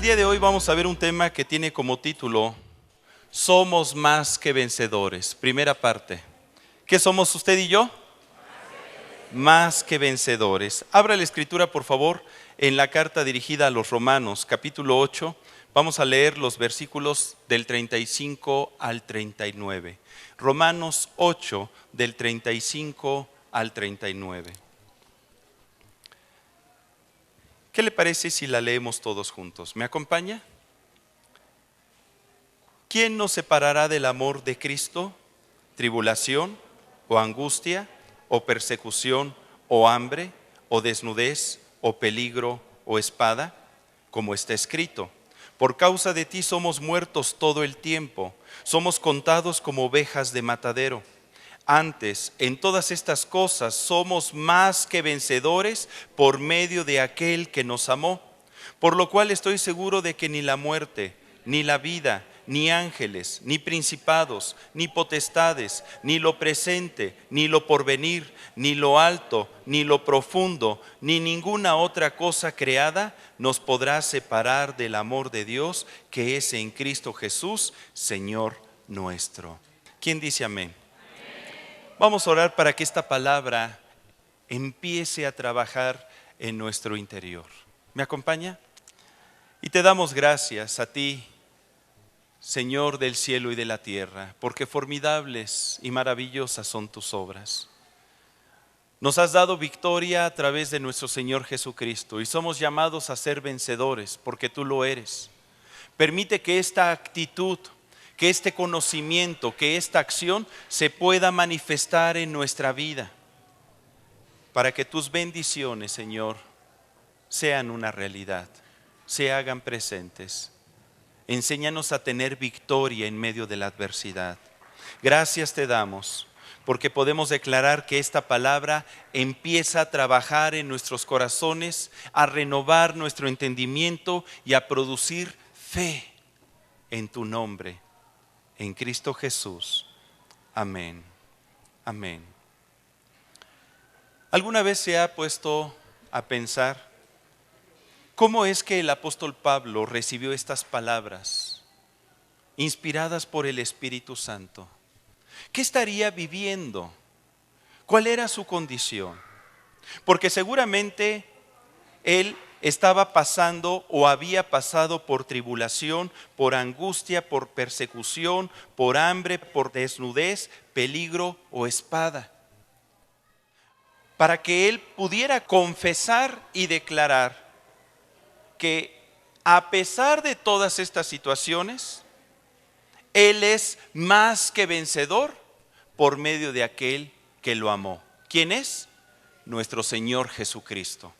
día de hoy vamos a ver un tema que tiene como título Somos más que vencedores. Primera parte. ¿Qué somos usted y yo? Más que vencedores. Abra la escritura, por favor, en la carta dirigida a los Romanos, capítulo 8. Vamos a leer los versículos del 35 al 39. Romanos 8, del 35 al 39. ¿Qué le parece si la leemos todos juntos? ¿Me acompaña? ¿Quién nos separará del amor de Cristo? ¿Tribulación, o angustia, o persecución, o hambre, o desnudez, o peligro, o espada? Como está escrito: por causa de ti somos muertos todo el tiempo, somos contados como ovejas de matadero. Antes, en todas estas cosas somos más que vencedores por medio de aquel que nos amó. Por lo cual estoy seguro de que ni la muerte, ni la vida, ni ángeles, ni principados, ni potestades, ni lo presente, ni lo porvenir, ni lo alto, ni lo profundo, ni ninguna otra cosa creada nos podrá separar del amor de Dios que es en Cristo Jesús, Señor nuestro. ¿Quién dice amén? Vamos a orar para que esta palabra empiece a trabajar en nuestro interior. ¿Me acompaña? Y te damos gracias a ti, Señor del cielo y de la tierra, porque formidables y maravillosas son tus obras. Nos has dado victoria a través de nuestro Señor Jesucristo y somos llamados a ser vencedores porque tú lo eres. Permite que esta actitud, que este conocimiento, que esta acción se pueda manifestar en nuestra vida, para que tus bendiciones, Señor, sean una realidad, se hagan presentes. Enséñanos a tener victoria en medio de la adversidad. Gracias te damos, porque podemos declarar que esta palabra empieza a trabajar en nuestros corazones, a renovar nuestro entendimiento y a producir fe en tu nombre. En Cristo Jesús. Amén. Amén. ¿Alguna vez se ha puesto a pensar cómo es que el apóstol Pablo recibió estas palabras inspiradas por el Espíritu Santo? ¿Qué estaría viviendo? ¿Cuál era su condición? Porque seguramente él estaba pasando o había pasado por tribulación, por angustia, por persecución, por hambre, por desnudez, peligro o espada. Para que él pudiera confesar y declarar que a pesar de todas estas situaciones, él es más que vencedor por medio de aquel que lo amó. ¿Quién es? Nuestro Señor Jesucristo.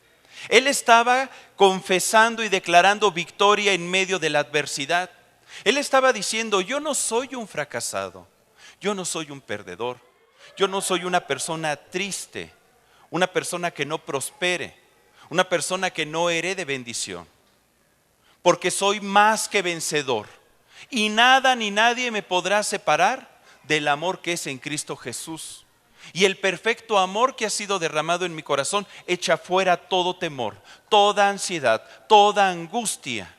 Él estaba confesando y declarando victoria en medio de la adversidad. Él estaba diciendo: yo no soy un fracasado, yo no soy un perdedor, yo no soy una persona triste, una persona que no prospere, una persona que no herede bendición, porque soy más que vencedor y nada ni nadie me podrá separar del amor que es en Cristo Jesús. Y el perfecto amor que ha sido derramado en mi corazón echa fuera todo temor, toda ansiedad, toda angustia.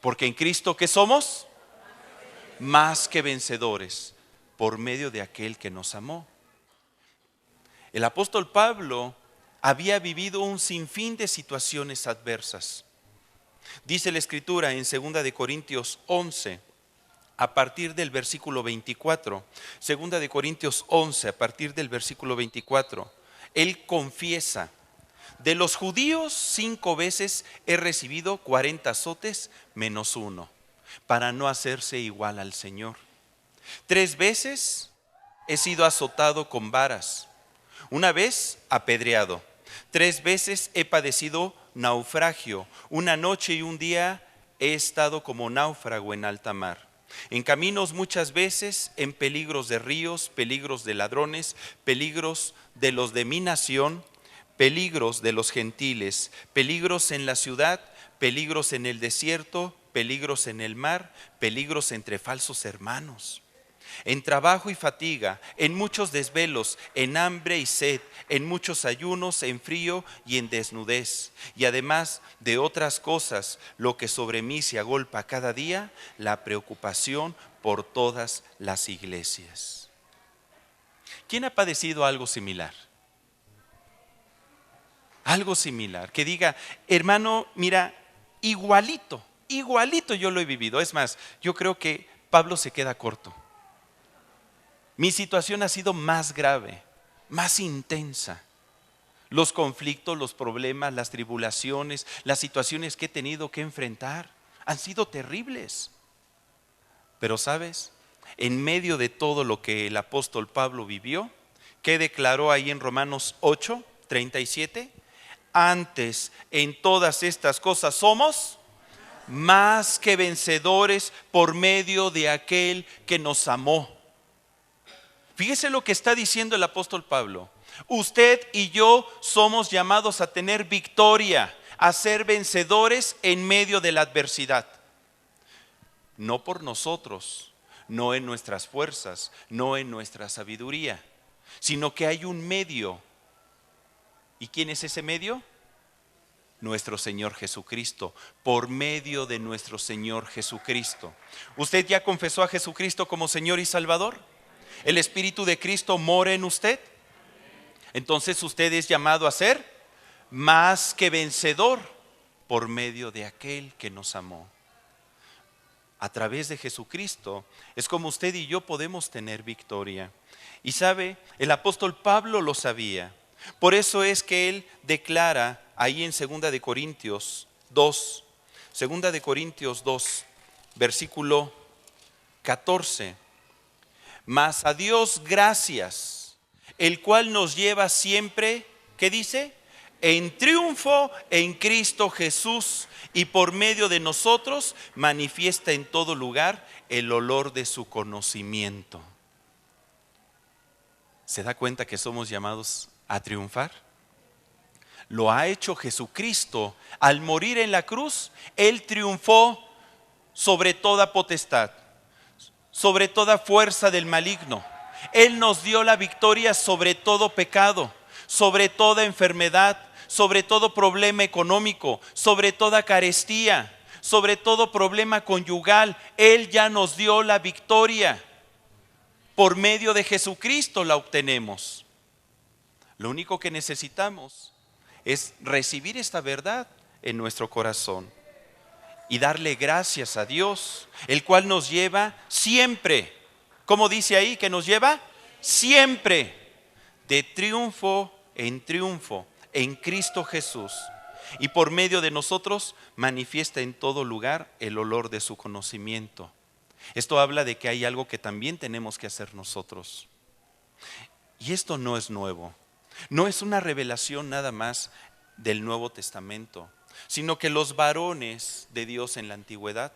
Porque en Cristo, ¿qué somos? Más que vencedores por medio de aquel que nos amó. El apóstol Pablo había vivido un sinfín de situaciones adversas. Dice la Escritura en 2 de Corintios 11, a partir del versículo 24, 2 de Corintios 11, a partir del versículo 24, él confiesa: de los judíos 5 veces he recibido 40 azotes menos 1, para no hacerse igual al Señor. 3 veces he sido azotado con varas, 1 vez apedreado, 3 veces he padecido naufragio, 1 noche y 1 día he estado como náufrago en alta mar. En caminos muchas veces, en peligros de ríos, peligros de ladrones, peligros de los de mi nación, peligros de los gentiles, peligros en la ciudad, peligros en el desierto, peligros en el mar, peligros entre falsos hermanos. en trabajo y fatiga, en muchos desvelos, en hambre y sed, en muchos ayunos, en frío y en desnudez. Y además de otras cosas, lo que sobre mí se agolpa cada día, la preocupación por todas las iglesias. ¿Quién ha padecido algo similar? Algo similar, que diga, hermano, mira, igualito yo lo he vivido. Es más, yo creo que Pablo se queda corto. Mi situación ha sido más grave, más intensa. Los conflictos, los problemas, las tribulaciones, las situaciones que he tenido que enfrentar han sido terribles. Pero ¿sabes? En medio de todo lo que el apóstol Pablo vivió, ¿qué declaró ahí en Romanos 8:37? Antes, en todas estas cosas somos más que vencedores por medio de aquel que nos amó. Fíjese lo que está diciendo el apóstol Pablo. Usted y yo somos llamados a tener victoria, a ser vencedores en medio de la adversidad. No por nosotros, no en nuestras fuerzas, no en nuestra sabiduría, sino que hay un medio. ¿Y quién es ese medio? Nuestro Señor Jesucristo, por medio de nuestro Señor Jesucristo. ¿Usted ya confesó a Jesucristo como Señor y Salvador? ¿El Espíritu de Cristo mora en usted? Entonces usted es llamado a ser más que vencedor por medio de aquel que nos amó. A través de Jesucristo es como usted y yo podemos tener victoria. Y sabe, el apóstol Pablo lo sabía. Por eso es que él declara ahí en 2 de Corintios 2, 2 de Corintios 2, versículo 14. Mas a Dios gracias, el cual nos lleva siempre, ¿qué dice? En triunfo en Cristo Jesús, y por medio de nosotros manifiesta en todo lugar el olor de su conocimiento. ¿Se da cuenta que somos llamados a triunfar? Lo ha hecho Jesucristo. Al morir en la cruz, Él triunfó sobre toda potestad, sobre toda fuerza del maligno. Él nos dio la victoria sobre todo pecado, sobre toda enfermedad, sobre todo problema económico, sobre toda carestía, sobre todo problema conyugal. Él ya nos dio la victoria. Por medio de Jesucristo la obtenemos. Lo único que necesitamos es recibir esta verdad en nuestro corazón y darle gracias a Dios, el cual nos lleva siempre, ¿cómo dice ahí que nos lleva? Siempre, de triunfo en Cristo Jesús, y por medio de nosotros manifiesta en todo lugar el olor de su conocimiento. Esto habla de que hay algo que también tenemos que hacer nosotros. Y esto no es nuevo. No es una revelación nada más del Nuevo Testamento, sino que los varones de Dios en la antigüedad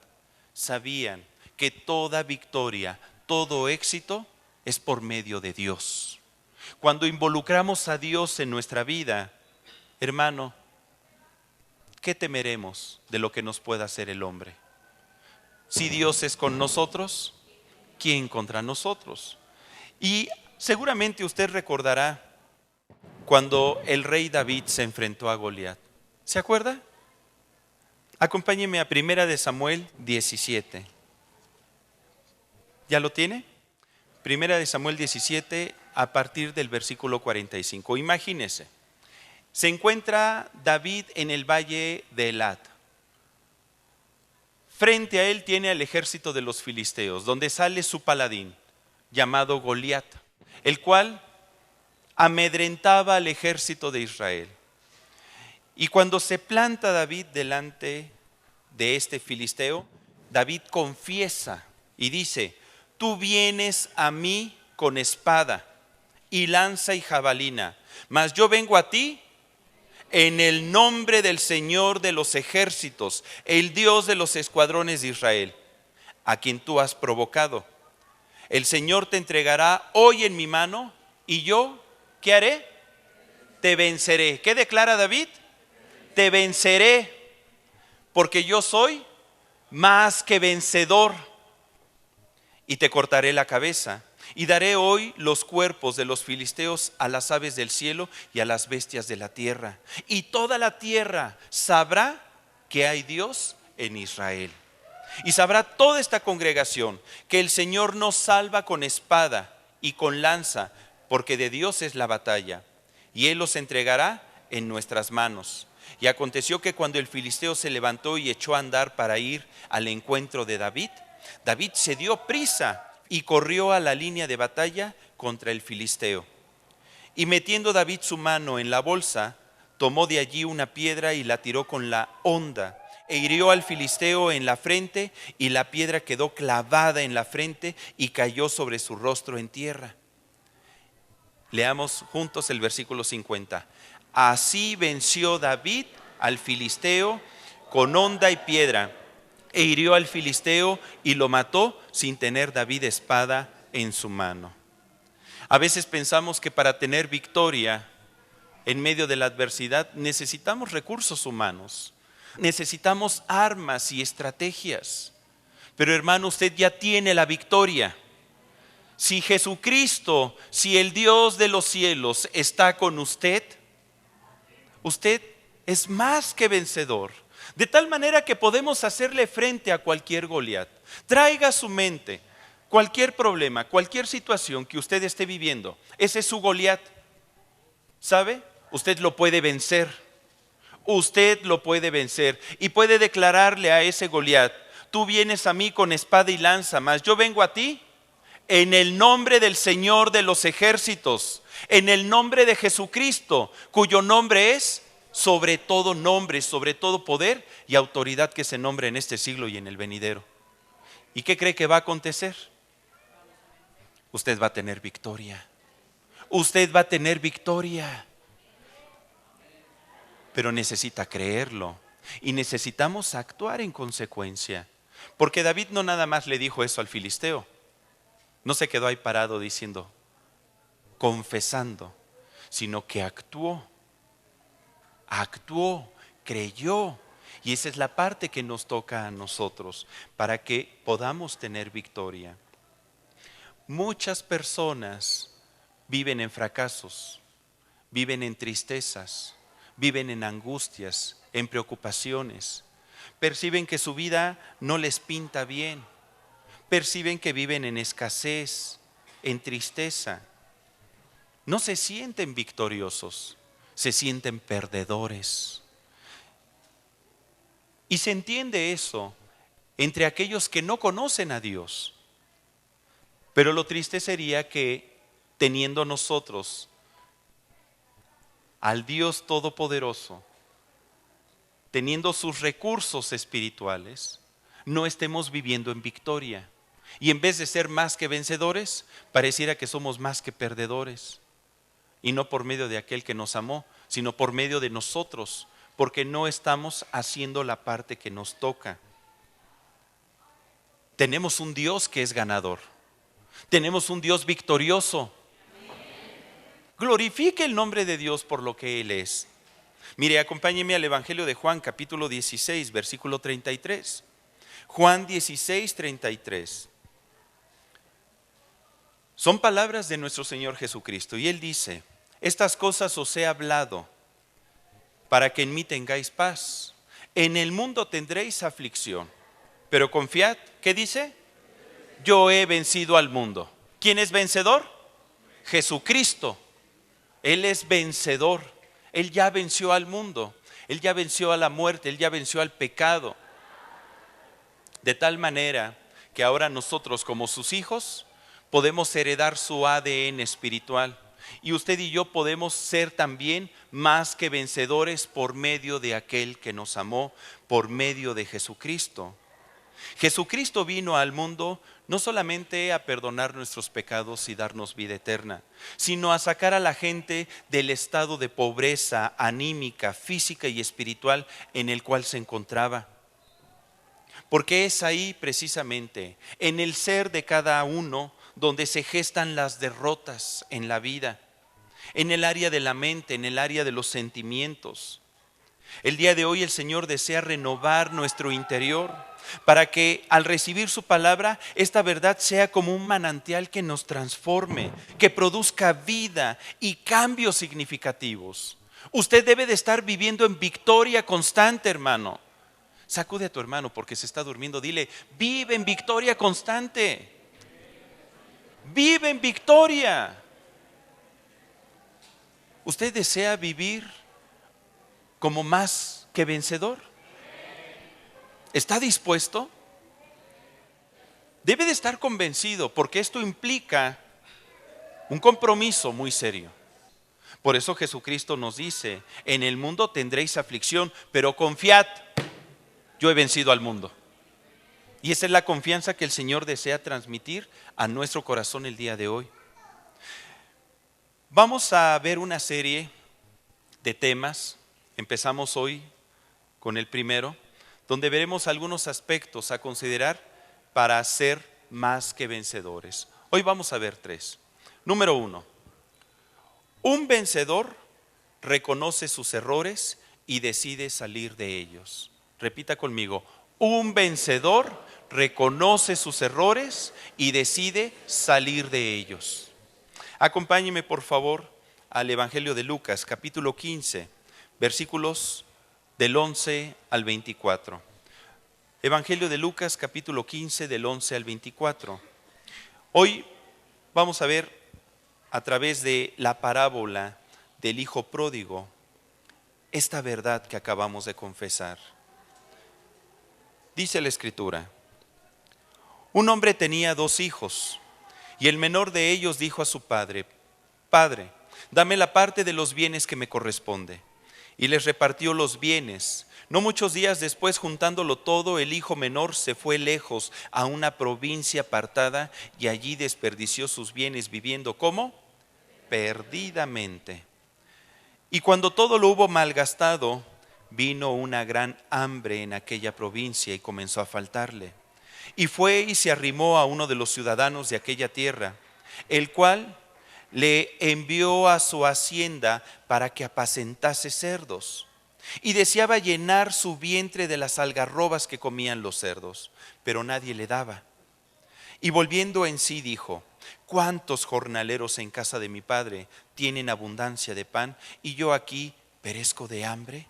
sabían que toda victoria, todo éxito es por medio de Dios. Cuando involucramos a Dios en nuestra vida, hermano, ¿qué temeremos de lo que nos pueda hacer el hombre? Si Dios es con nosotros, ¿quién contra nosotros? Y seguramente usted recordará cuando el rey David se enfrentó a Goliat. ¿Se acuerda? Acompáñeme a 1 de Samuel 17. ¿Ya lo tiene? 1 de Samuel 17 a partir del versículo 45. Imagínese, se encuentra David en el valle de Elat. Frente a él tiene al ejército de los filisteos, donde sale su paladín, llamado Goliat, el cual amedrentaba al ejército de Israel. Y cuando se planta David delante de este filisteo, David confiesa y dice: tú vienes a mí con espada y lanza y jabalina, mas yo vengo a ti en el nombre del Señor de los ejércitos, el Dios de los escuadrones de Israel, a quien tú has provocado. El Señor te entregará hoy en mi mano, y yo, ¿qué haré? Te venceré. ¿Qué declara David? Te venceré, porque yo soy más que vencedor. y te cortaré la cabeza, y daré hoy los cuerpos de los filisteos a las aves del cielo y a las bestias de la tierra. Y toda la tierra sabrá que hay Dios en Israel. Y sabrá toda esta congregación que el Señor nos salva con espada y con lanza, porque de Dios es la batalla, y Él los entregará en nuestras manos. Y aconteció que cuando el filisteo se levantó y echó a andar para ir al encuentro de David, David se dio prisa y corrió a la línea de batalla contra el filisteo. Y metiendo David su mano en la bolsa, tomó de allí una piedra y la tiró con la honda, e hirió al filisteo en la frente, y la piedra quedó clavada en la frente y cayó sobre su rostro en tierra. Leamos juntos el versículo 50. Así venció David al filisteo con honda y piedra, e hirió al filisteo y lo mató sin tener David espada en su mano. A veces pensamos que para tener victoria en medio de la adversidad necesitamos recursos humanos, necesitamos armas y estrategias. Pero hermano, usted ya tiene la victoria. Si Jesucristo, si el Dios de los cielos está con usted, usted es más que vencedor. De tal manera que podemos hacerle frente a cualquier Goliat. Traiga a su mente cualquier problema, cualquier situación que usted esté viviendo. Ese es su Goliat. ¿Sabe? Usted lo puede vencer. Usted lo puede vencer. Y puede declararle a ese Goliat: tú vienes a mí con espada y lanza, mas yo vengo a ti en el nombre del Señor de los ejércitos, en el nombre de Jesucristo, cuyo nombre es sobre todo nombre, sobre todo poder y autoridad que se nombre en este siglo y en el venidero. ¿Y qué cree que va a acontecer? Usted va a tener victoria. Usted va a tener victoria. Pero necesita creerlo y necesitamos actuar en consecuencia. Porque David no nada más le dijo eso al filisteo. No se quedó ahí parado diciendo, confesando, sino que actuó, creyó. Y esa es la parte que nos toca a nosotros para que podamos tener victoria. Muchas personas viven en fracasos, viven en tristezas, viven en angustias, en preocupaciones. Perciben que su vida no les pinta bien. Perciben que viven en escasez, en tristeza. No se sienten victoriosos, se sienten perdedores. Y se entiende eso entre aquellos que no conocen a Dios. Pero lo triste sería que teniendo nosotros al Dios Todopoderoso, teniendo sus recursos espirituales, no estemos viviendo en victoria. Y en vez de ser más que vencedores, pareciera que somos más que perdedores. Y no por medio de aquel que nos amó, sino por medio de nosotros, porque no estamos haciendo la parte que nos toca. Tenemos un Dios que es ganador. Tenemos un Dios victorioso. Glorifique el nombre de Dios por lo que Él es. Mire, acompáñeme al Evangelio de Juan, capítulo 16, versículo 33. Juan 16, 33. Son palabras de nuestro Señor Jesucristo y Él dice: estas cosas os he hablado para que en mí tengáis paz. En el mundo tendréis aflicción, pero confiad. ¿Qué dice? Yo he vencido al mundo. ¿Quién es vencedor? Jesucristo. Él es vencedor. Él ya venció al mundo. Él ya venció a la muerte. Él ya venció al pecado. De tal manera que ahora nosotros, como sus hijos, podemos heredar su ADN espiritual. Y usted y yo podemos ser también más que vencedores por medio de aquel que nos amó, por medio de Jesucristo. Jesucristo vino al mundo no solamente a perdonar nuestros pecados y darnos vida eterna, sino a sacar a la gente del estado de pobreza anímica, física y espiritual en el cual se encontraba. Porque es ahí precisamente, en el ser de cada uno, donde se gestan las derrotas en la vida, en el área de la mente, en el área de los sentimientos. El día de hoy el Señor desea renovar nuestro interior para que al recibir su palabra, esta verdad sea como un manantial que nos transforme, que produzca vida y cambios significativos. Usted debe de estar viviendo en victoria constante, hermano. Sacude a tu hermano porque se está durmiendo. Dile, vive en victoria constante. Vive en victoria. ¿Usted desea vivir como más que vencedor? ¿Está dispuesto? Debe de estar convencido porque esto implica un compromiso muy serio. Por eso Jesucristo nos dice, en el mundo tendréis aflicción, pero confiad, yo he vencido al mundo. Y esa es la confianza que el Señor desea transmitir a nuestro corazón el día de hoy. Vamos a ver una serie de temas. Empezamos hoy con el primero, donde veremos algunos aspectos a considerar para ser más que vencedores. Hoy vamos a ver 3. Número 1. Un vencedor reconoce sus errores y decide salir de ellos. Repita conmigo. Un vencedor reconoce sus errores y decide salir de ellos. Acompáñeme por favor al Evangelio de Lucas, capítulo 15, versículos del 11 al 24. Evangelio de Lucas, capítulo 15, del 11 al 24. Hoy vamos a ver a través de la parábola del hijo pródigo esta verdad que acabamos de confesar. Dice la Escritura: un hombre tenía 2 hijos, y el menor de ellos dijo a su padre: Padre, dame la parte de los bienes que me corresponde. Y les repartió los bienes. No muchos días después, juntándolo todo, el hijo menor se fue lejos a una provincia apartada y allí desperdició sus bienes viviendo ¿cómo? Perdidamente. Y cuando todo lo hubo malgastado, vino una gran hambre en aquella provincia y comenzó a faltarle. Y fue y se arrimó a uno de los ciudadanos de aquella tierra, el cual le envió a su hacienda para que apacentase cerdos. Y deseaba llenar su vientre de las algarrobas que comían los cerdos, pero nadie le daba. Y volviendo en sí dijo: ¿cuántos jornaleros en casa de mi padre tienen abundancia de pan, y yo aquí perezco de hambre?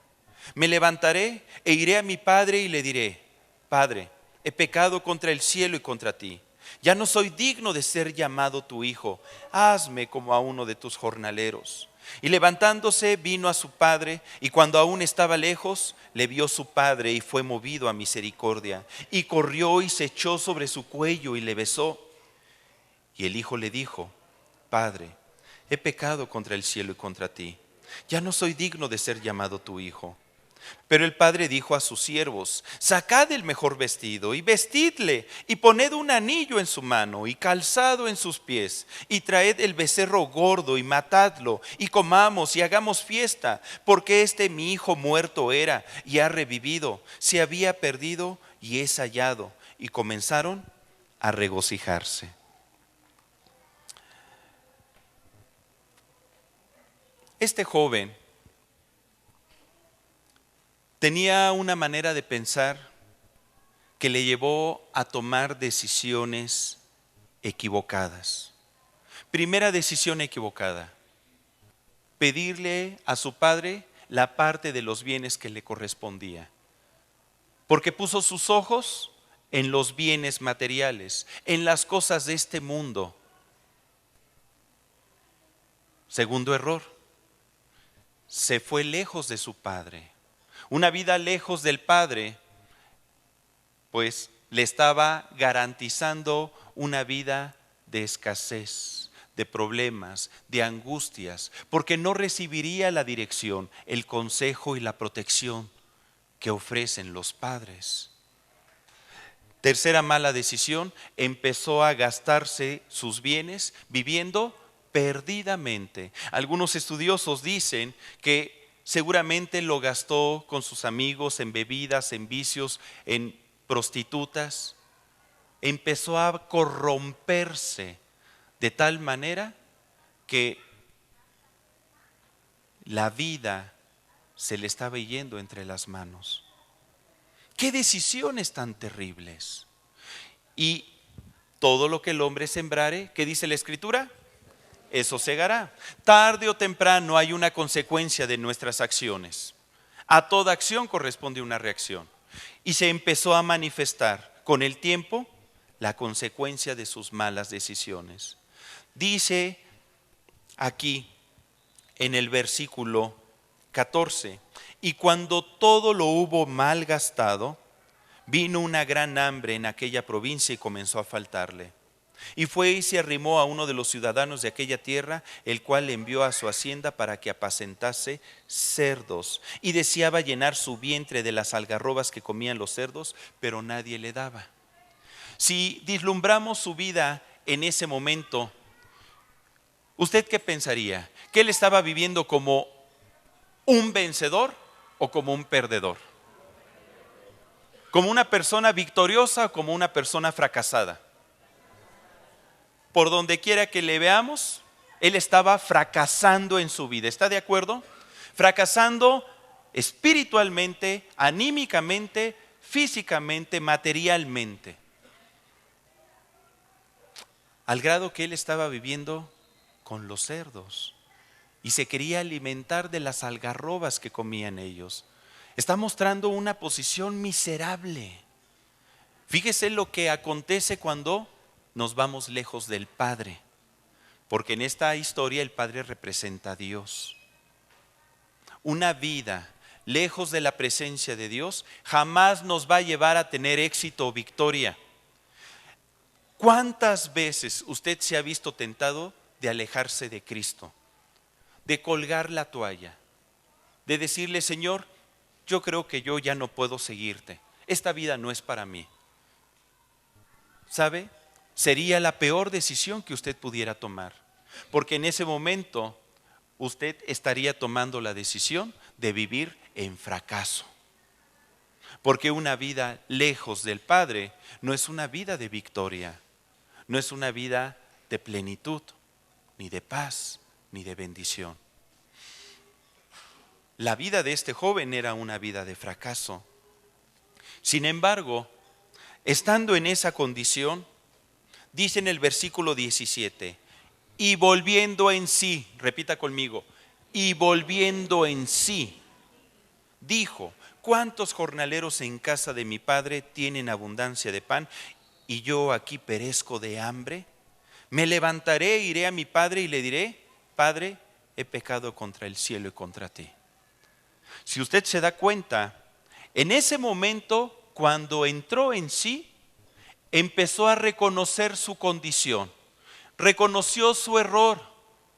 Me levantaré e iré a mi padre y le diré: Padre, he pecado contra el cielo y contra ti. Ya no soy digno de ser llamado tu hijo. Hazme como a uno de tus jornaleros. Y levantándose vino a su padre, y cuando aún estaba lejos, le vio su padre y fue movido a misericordia. Y corrió y se echó sobre su cuello y le besó. Y el hijo le dijo: Padre, he pecado contra el cielo y contra ti. Ya no soy digno de ser llamado tu hijo. Pero el padre dijo a sus siervos: sacad el mejor vestido y vestidle, y poned un anillo en su mano y calzado en sus pies, y traed el becerro gordo y matadlo, y comamos y hagamos fiesta, porque mi hijo muerto era y ha revivido, se había perdido y es hallado. Y comenzaron a regocijarse. Este joven tenía una manera de pensar que le llevó a tomar decisiones equivocadas. Primera decisión equivocada: pedirle a su padre la parte de los bienes que le correspondía. Porque puso sus ojos en los bienes materiales, en las cosas de este mundo. Segundo error: se fue lejos de su padre. Una vida lejos del Padre, pues le estaba garantizando una vida de escasez, de problemas, de angustias, porque no recibiría la dirección, el consejo y la protección que ofrecen los padres. Tercera mala decisión: empezó a gastarse sus bienes viviendo perdidamente. Algunos estudiosos dicen que seguramente lo gastó con sus amigos en bebidas, en vicios, en prostitutas. Empezó a corromperse de tal manera que la vida se le estaba yendo entre las manos. ¡Qué decisiones tan terribles! Y todo lo que el hombre sembrare, ¿qué dice la Escritura? Eso segará. Tarde o temprano hay una consecuencia de nuestras acciones. A toda acción corresponde una reacción. Y se empezó a manifestar con el tiempo la consecuencia de sus malas decisiones. Dice aquí en el versículo 14: y cuando todo lo hubo malgastado, vino una gran hambre en aquella provincia y comenzó a faltarle. Y fue y se arrimó a uno de los ciudadanos de aquella tierra, el cual le envió a su hacienda para que apacentase cerdos. Y deseaba llenar su vientre de las algarrobas que comían los cerdos, pero nadie le daba. Si vislumbramos su vida en ese momento, ¿usted qué pensaría? ¿Que él estaba viviendo como un vencedor o como un perdedor? ¿Como una persona victoriosa o como una persona fracasada? Por donde quiera que le veamos, él estaba fracasando en su vida. ¿Está de acuerdo? Fracasando espiritualmente, anímicamente, físicamente, materialmente. Al grado que él estaba viviendo con los cerdos y se quería alimentar de las algarrobas que comían ellos. Está mostrando una posición miserable. Fíjese lo que acontece cuando nos vamos lejos del Padre, porque en esta historia el Padre representa a Dios. Una vida lejos de la presencia de Dios jamás nos va a llevar a tener éxito o victoria. ¿Cuántas veces usted se ha visto tentado de alejarse de Cristo, de colgar la toalla, de decirle: Señor, yo creo que yo ya no puedo seguirte, esta vida no es para mí? ¿Sabe? Sería la peor decisión que usted pudiera tomar, porque en ese momento usted estaría tomando la decisión de vivir en fracaso. Porque una vida lejos del Padre no es una vida de victoria, no es una vida de plenitud, ni de paz, ni de bendición. La vida de este joven era una vida de fracaso. Sin embargo, estando en esa condición, dice en el versículo 17, y volviendo en sí, repita conmigo, y volviendo en sí, dijo: ¿cuántos jornaleros en casa de mi padre tienen abundancia de pan y yo aquí perezco de hambre? Me levantaré, iré a mi padre y le diré: Padre, he pecado contra el cielo y contra ti. Si usted se da cuenta, en ese momento, cuando entró en sí, empezó a reconocer su condición, reconoció su error.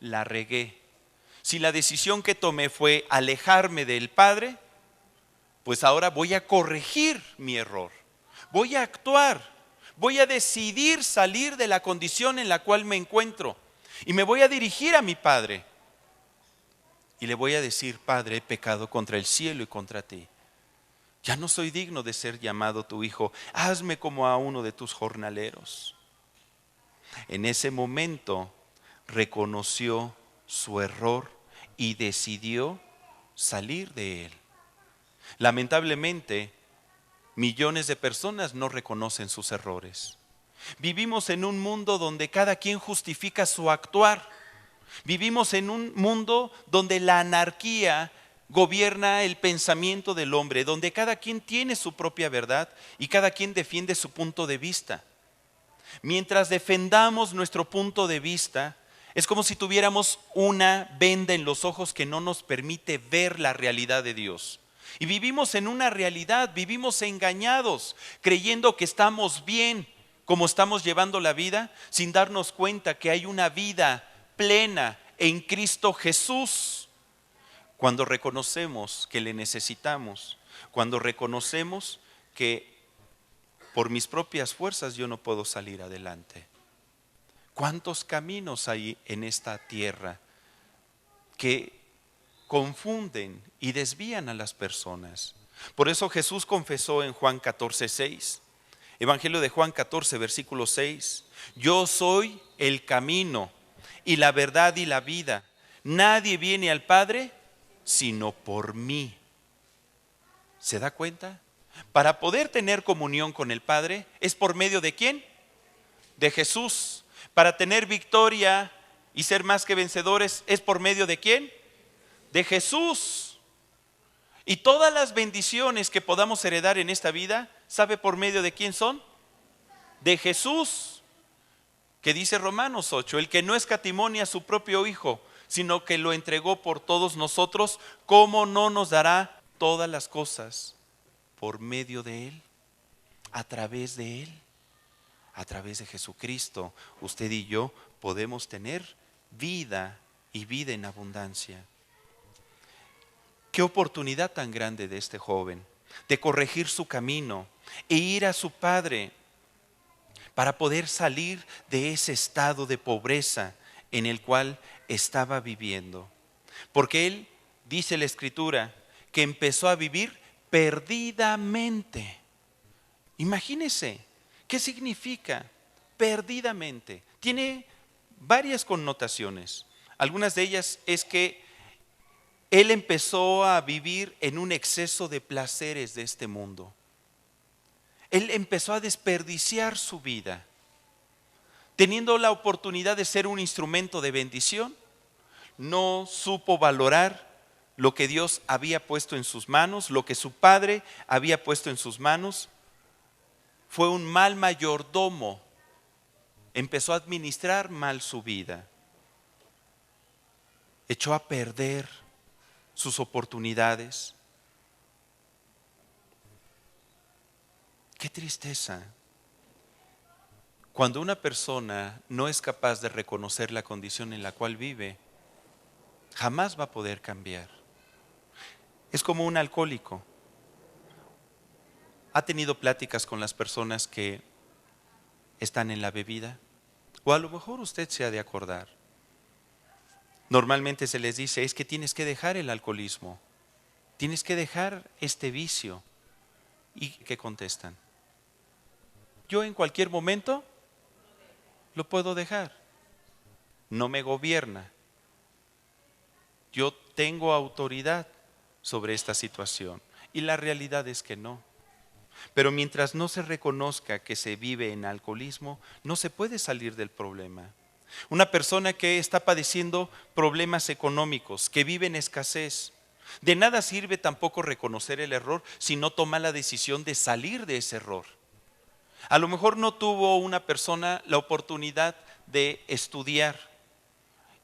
La regué. Si la decisión que tomé fue alejarme del Padre, pues ahora voy a corregir mi error, voy a actuar, voy a decidir salir de la condición en la cual me encuentro y me voy a dirigir a mi Padre y le voy a decir: Padre, he pecado contra el cielo y contra ti. Ya no soy digno de ser llamado tu hijo. Hazme como a uno de tus jornaleros. En ese momento reconoció su error y decidió salir de él. Lamentablemente, millones de personas no reconocen sus errores. Vivimos en un mundo donde cada quien justifica su actuar. Vivimos en un mundo donde la anarquía gobierna el pensamiento del hombre, donde cada quien tiene su propia verdad y cada quien defiende su punto de vista. Mientras defendamos nuestro punto de vista, es como si tuviéramos una venda en los ojos que no nos permite ver la realidad de Dios. Y vivimos en una realidad, vivimos engañados, creyendo que estamos bien como estamos llevando la vida, sin darnos cuenta que hay una vida plena en Cristo Jesús. Cuando reconocemos que le necesitamos, cuando reconocemos que por mis propias fuerzas yo no puedo salir adelante. ¿Cuántos caminos hay en esta tierra que confunden y desvían a las personas? Por eso Jesús confesó en Juan 14:6, Evangelio de Juan 14, versículo 6: yo soy el camino y la verdad y la vida. Nadie viene al Padre sino por mí. ¿Se da cuenta? Para poder tener comunión con el Padre, ¿es por medio de quién? De Jesús. Para tener victoria y ser más que vencedores, ¿es por medio de quién? De Jesús. Y todas las bendiciones que podamos heredar en esta vida, ¿sabe por medio de quién son? De Jesús. Que dice Romanos 8, el que no escatimó ni a su propio Hijo, sino que lo entregó por todos nosotros, ¿cómo no nos dará todas las cosas? Por medio de Él, a través de Él, a través de Jesucristo, usted y yo podemos tener vida y vida en abundancia. Qué oportunidad tan grande de este joven, de corregir su camino e ir a su padre para poder salir de ese estado de pobreza en el cual estaba viviendo. Porque él, dice la Escritura, que empezó a vivir perdidamente. Imagínese, ¿qué significa perdidamente? Tiene varias connotaciones. Algunas de ellas es que él empezó a vivir en un exceso de placeres de este mundo. Él empezó a desperdiciar su vida, teniendo la oportunidad de ser un instrumento de bendición. No supo valorar lo que Dios había puesto en sus manos, lo que su padre había puesto en sus manos. Fue un mal mayordomo. Empezó a administrar mal su vida. Echó a perder sus oportunidades. Qué tristeza. Cuando una persona no es capaz de reconocer la condición en la cual vive, jamás va a poder cambiar. Es como un alcohólico. ¿Ha tenido pláticas con las personas que están en la bebida? O a lo mejor usted se ha de acordar. Normalmente se les dice, es que tienes que dejar el alcoholismo, tienes que dejar este vicio. ¿Y qué contestan? Yo en cualquier momento lo puedo dejar. No me gobierna. Yo tengo autoridad sobre esta situación. Y la realidad es que no. Pero mientras no se reconozca que se vive en alcoholismo, no se puede salir del problema. Una persona que está padeciendo problemas económicos, que vive en escasez, de nada sirve tampoco reconocer el error si no toma la decisión de salir de ese error. A lo mejor no tuvo una persona la oportunidad de estudiar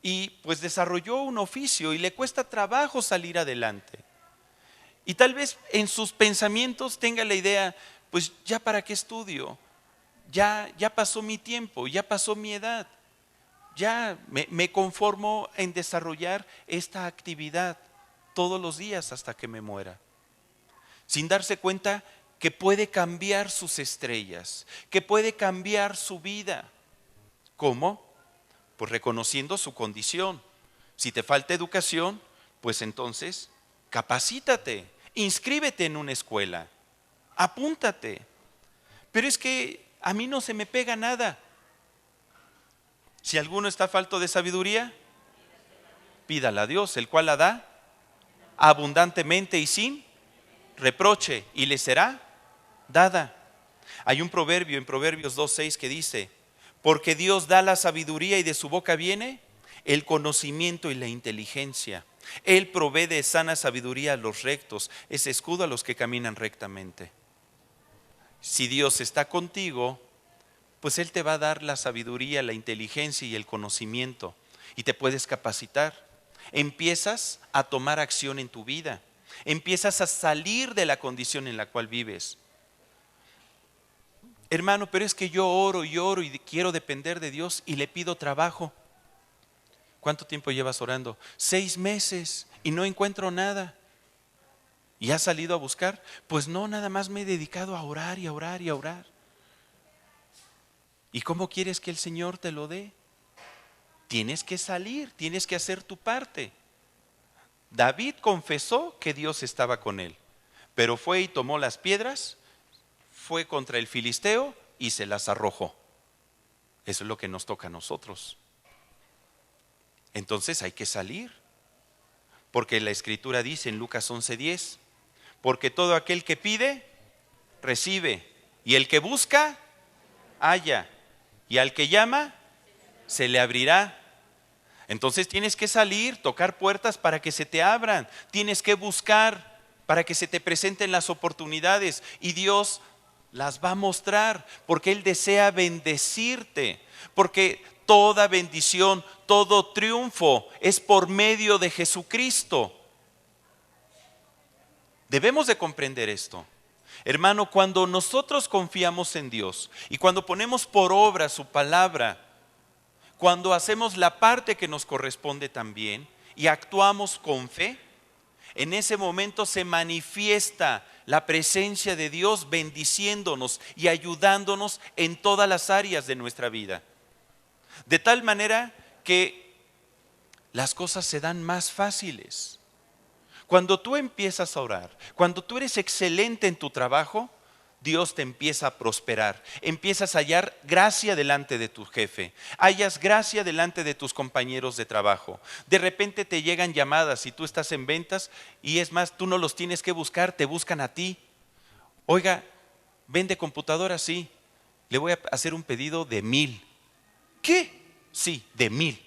y pues desarrolló un oficio y le cuesta trabajo salir adelante. Y tal vez en sus pensamientos tenga la idea, pues ya para qué estudio, ya pasó mi tiempo, ya pasó mi edad, ya me conformo en desarrollar esta actividad todos los días hasta que me muera. Sin darse cuenta que puede cambiar sus estrellas, que puede cambiar su vida. ¿Cómo? Pues reconociendo su condición. Si te falta educación, pues entonces capacítate, inscríbete en una escuela, apúntate. Pero es que a mí no se me pega nada. Si alguno está falto de sabiduría, pídala a Dios, el cual la da abundantemente y sin reproche, y le será dada. Hay un proverbio en Proverbios 2:6 que dice, porque Dios da la sabiduría y de su boca viene el conocimiento y la inteligencia. Él provee de sana sabiduría a los rectos, es escudo a los que caminan rectamente. Si Dios está contigo, pues Él te va a dar la sabiduría, la inteligencia y el conocimiento y te puedes capacitar. Empiezas a tomar acción en tu vida, empiezas a salir de la condición en la cual vives. Hermano, pero es que yo oro y quiero depender de Dios y le pido trabajo. ¿Cuánto tiempo llevas orando? 6 meses y no encuentro nada. ¿Y has salido a buscar? Pues no, nada más me he dedicado a orar y a orar y a orar. ¿Y cómo quieres que el Señor te lo dé? Tienes que salir, tienes que hacer tu parte. David confesó que Dios estaba con él, pero fue y tomó las piedras, fue contra el filisteo y se las arrojó. Eso es lo que nos toca a nosotros. Entonces hay que salir, Porque la Escritura dice en Lucas 11:10, porque todo aquel que pide, recibe, y el que busca, halla, y al que llama, se le abrirá. Entonces tienes que salir, tocar puertas para que se te abran, tienes que buscar para que se te presenten las oportunidades, y Dios las va a mostrar, porque Él desea bendecirte, porque toda bendición, todo triunfo es por medio de Jesucristo. Debemos de comprender esto. Hermano, cuando nosotros confiamos en Dios y cuando ponemos por obra su palabra, cuando hacemos la parte que nos corresponde también y actuamos con fe, en ese momento se manifiesta la presencia de Dios bendiciéndonos y ayudándonos en todas las áreas de nuestra vida. De tal manera que las cosas se dan más fáciles. Cuando tú empiezas a orar, cuando tú eres excelente en tu trabajo, Dios te empieza a prosperar, empiezas a hallar gracia delante de tu jefe, hallas gracia delante de tus compañeros de trabajo. De repente te llegan llamadas y tú estás en ventas y es más, tú no los tienes que buscar, te buscan a ti. Oiga, ¿vende computadora? Sí, le voy a hacer un pedido de 1,000. ¿Qué? Sí, de 1,000.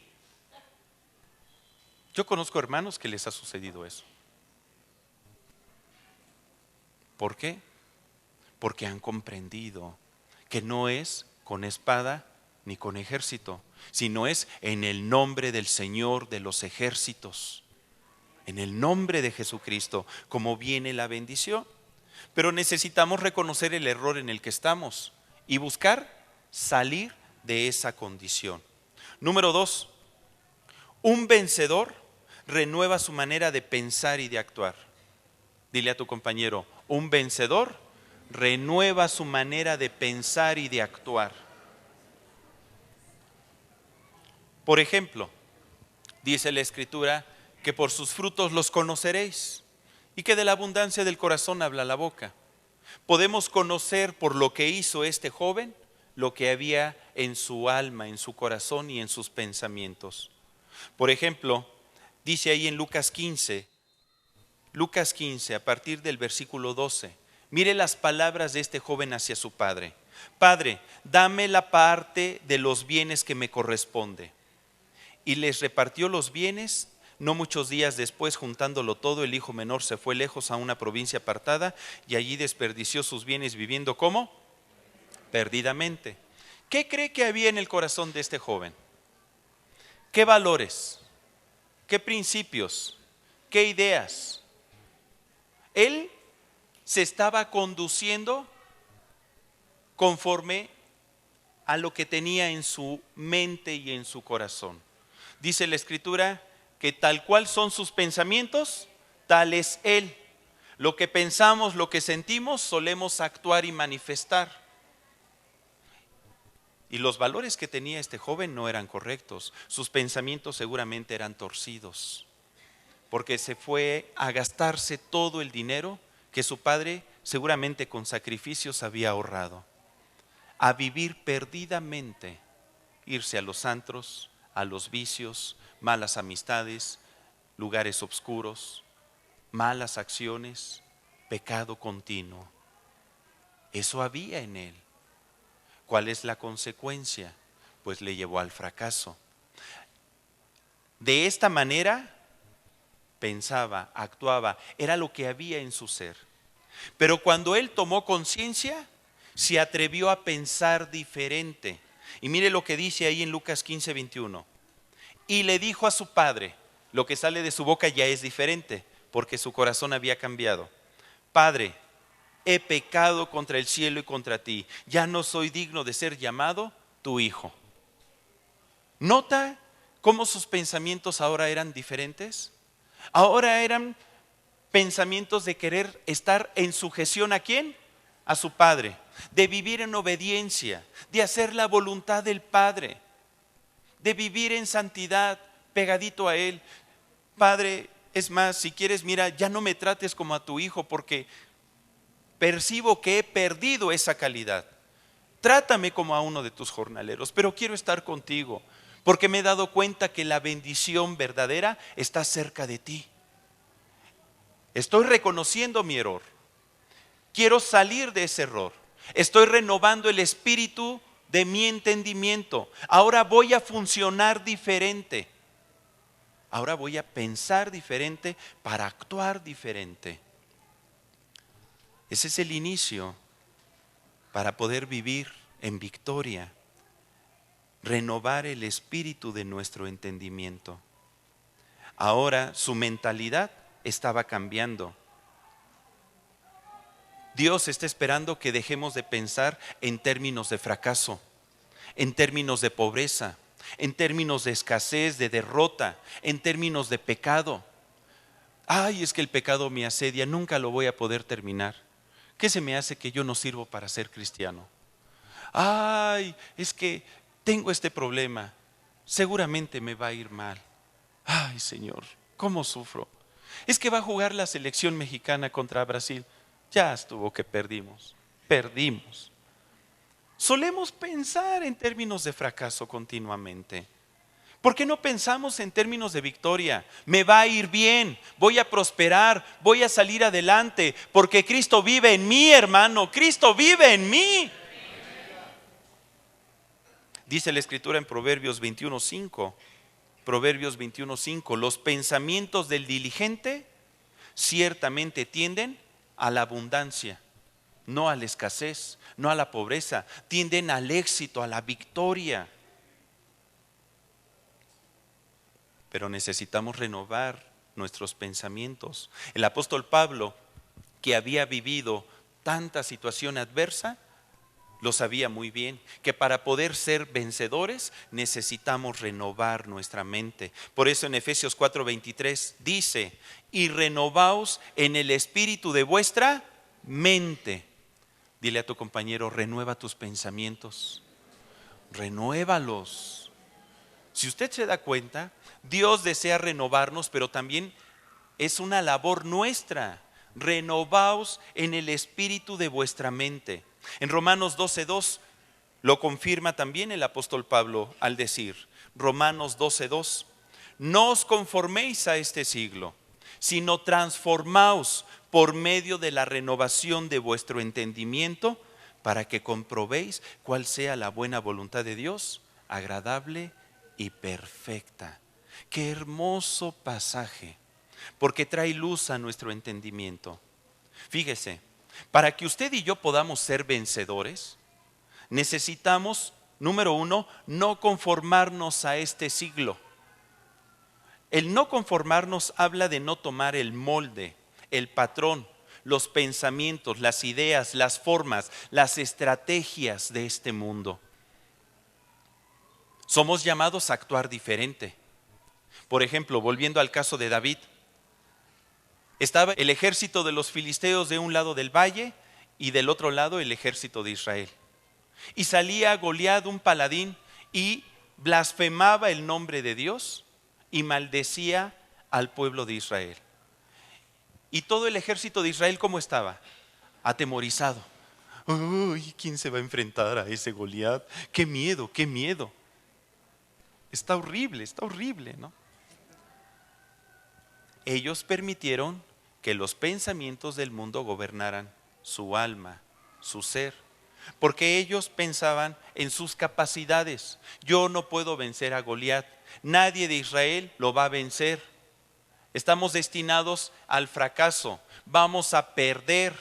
Yo conozco hermanos que les ha sucedido eso. ¿Por qué? Porque han comprendido que no es con espada ni con ejército, sino es en el nombre del Señor de los ejércitos, en el nombre de Jesucristo, como viene la bendición. Pero necesitamos reconocer el error en el que estamos y buscar salir de esa condición. Número 2, un vencedor renueva su manera de pensar y de actuar. Dile a tu compañero, un vencedor renueva su manera de pensar y de actuar. Por ejemplo, dice la Escritura que por sus frutos los conoceréis y que de la abundancia del corazón habla la boca. Podemos conocer por lo que hizo este joven lo que había en su alma, en su corazón y en sus pensamientos. Por ejemplo, dice ahí en Lucas 15, a partir del versículo 12, mire las palabras de este joven hacia su padre. Padre, dame la parte de los bienes que me corresponde. Y les repartió los bienes. No muchos días después, juntándolo todo, el hijo menor se fue lejos a una provincia apartada y allí desperdició sus bienes viviendo ¿cómo? Perdidamente. ¿Qué cree que había en el corazón de este joven? ¿Qué valores? ¿Qué principios? ¿Qué ideas? Él se estaba conduciendo conforme a lo que tenía en su mente y en su corazón. Dice la Escritura que tal cual son sus pensamientos, tal es Él. Lo que pensamos, lo que sentimos, solemos actuar y manifestar. Y los valores que tenía este joven no eran correctos. Sus pensamientos seguramente eran torcidos, porque se fue a gastarse todo el dinero que su padre seguramente con sacrificios había ahorrado, a vivir perdidamente, irse a los antros, a los vicios, malas amistades, lugares oscuros, malas acciones, pecado continuo. Eso había en él. ¿Cuál es la consecuencia? Pues le llevó al fracaso. De esta manera pensaba, actuaba, era lo que había en su ser. Pero cuando él tomó conciencia, se atrevió a pensar diferente. Y mire lo que dice ahí en Lucas 15:21. Y le dijo a su padre, lo que sale de su boca ya es diferente, porque su corazón había cambiado. Padre, he pecado contra el cielo y contra ti, ya no soy digno de ser llamado tu hijo. ¿Nota cómo sus pensamientos ahora eran diferentes? Ahora eran pensamientos de querer estar en sujeción ¿a quién? A su padre, de vivir en obediencia, de hacer la voluntad del Padre, de vivir en santidad pegadito a Él. Padre, es más, si quieres, mira, ya no me trates como a tu hijo porque percibo que he perdido esa calidad. Trátame como a uno de tus jornaleros, pero quiero estar contigo porque me he dado cuenta que la bendición verdadera está cerca de ti. Estoy reconociendo mi error. Quiero salir de ese error. Estoy renovando el espíritu de mi entendimiento. Ahora voy a funcionar diferente. Ahora voy a pensar diferente para actuar diferente. Ese es el inicio para poder vivir en victoria. Renovar el espíritu de nuestro entendimiento. Ahora su mentalidad estaba cambiando. Dios está esperando que dejemos de pensar en términos de fracaso, en términos de pobreza, en términos de escasez, de derrota, en términos de pecado. Ay, es que el pecado me asedia, nunca lo voy a poder terminar. ¿Qué se me hace que yo no sirvo para ser cristiano? Ay, es que tengo este problema, seguramente me va a ir mal. Ay, Señor, ¿cómo sufro? Es que va a jugar la selección mexicana contra Brasil. Ya estuvo que perdimos. Solemos pensar en términos de fracaso continuamente. ¿Por qué no pensamos en términos de victoria? Me va a ir bien, voy a prosperar, voy a salir adelante, porque Cristo vive en mí, hermano, Cristo vive en mí. Dice la Escritura en Proverbios 21:5, los pensamientos del diligente ciertamente tienden a la abundancia, no a la escasez, no a la pobreza, tienden al éxito, a la victoria. Pero necesitamos renovar nuestros pensamientos. El apóstol Pablo, que había vivido tanta situación adversa, lo sabía muy bien, que para poder ser vencedores necesitamos renovar nuestra mente. Por eso en Efesios 4:23 dice, y renovaos en el espíritu de vuestra mente. Dile a tu compañero, renueva tus pensamientos, renuévalos. Si usted se da cuenta, Dios desea renovarnos, pero también es una labor nuestra. Renovaos en el espíritu de vuestra mente. En Romanos 12:2 lo confirma también el apóstol Pablo al decir, Romanos 12:2, no os conforméis a este siglo, sino transformaos por medio de la renovación de vuestro entendimiento, para que comprobéis cuál sea la buena voluntad de Dios, agradable y perfecta. Qué hermoso pasaje, porque trae luz a nuestro entendimiento. Fíjese, para que usted y yo podamos ser vencedores, necesitamos, número uno, no conformarnos a este siglo. El no conformarnos habla de no tomar el molde, el patrón, los pensamientos, las ideas, las formas, las estrategias de este mundo. Somos llamados a actuar diferente. Por ejemplo, volviendo al caso de David, estaba el ejército de los filisteos de un lado del valle y del otro lado el ejército de Israel. Y salía Goliat, un paladín, y blasfemaba el nombre de Dios y maldecía al pueblo de Israel. Y todo el ejército de Israel, ¿cómo estaba? Atemorizado. Uy, ¿quién se va a enfrentar a ese Goliat? ¡Qué miedo, qué miedo! Está horrible, ¿no? Ellos permitieron que los pensamientos del mundo gobernaran su alma, su ser, porque ellos pensaban en sus capacidades. Yo no puedo vencer a Goliat, nadie de Israel lo va a vencer. Estamos destinados al fracaso, vamos a perder,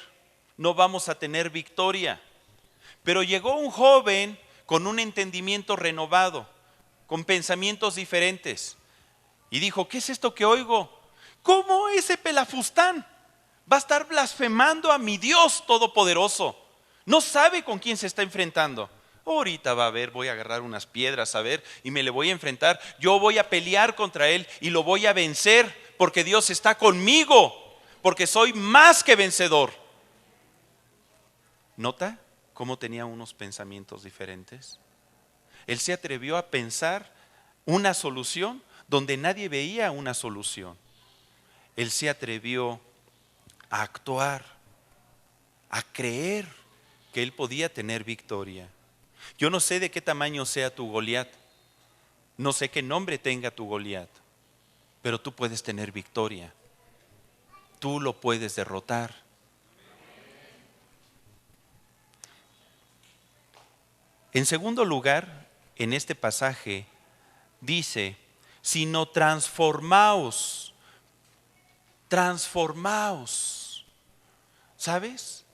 no vamos a tener victoria. Pero llegó un joven con un entendimiento renovado, con pensamientos diferentes, y dijo, ¿qué es esto que oigo? ¿Cómo ese pelafustán va a estar blasfemando a mi Dios todopoderoso? No sabe con quién se está enfrentando. Ahorita va a ver, voy a agarrar unas piedras, a ver, y me le voy a enfrentar. Yo voy a pelear contra él y lo voy a vencer, porque Dios está conmigo, porque soy más que vencedor. ¿Nota cómo tenía unos pensamientos diferentes? Él se atrevió a pensar una solución donde nadie veía una solución. Él se atrevió a actuar, a creer que él podía tener victoria. Yo no sé de qué tamaño sea tu Goliat, no sé qué nombre tenga tu Goliat, pero tú puedes tener victoria. tú lo puedes derrotar. En segundo lugar, en este pasaje dice, sino transformaos. ¿Sabes?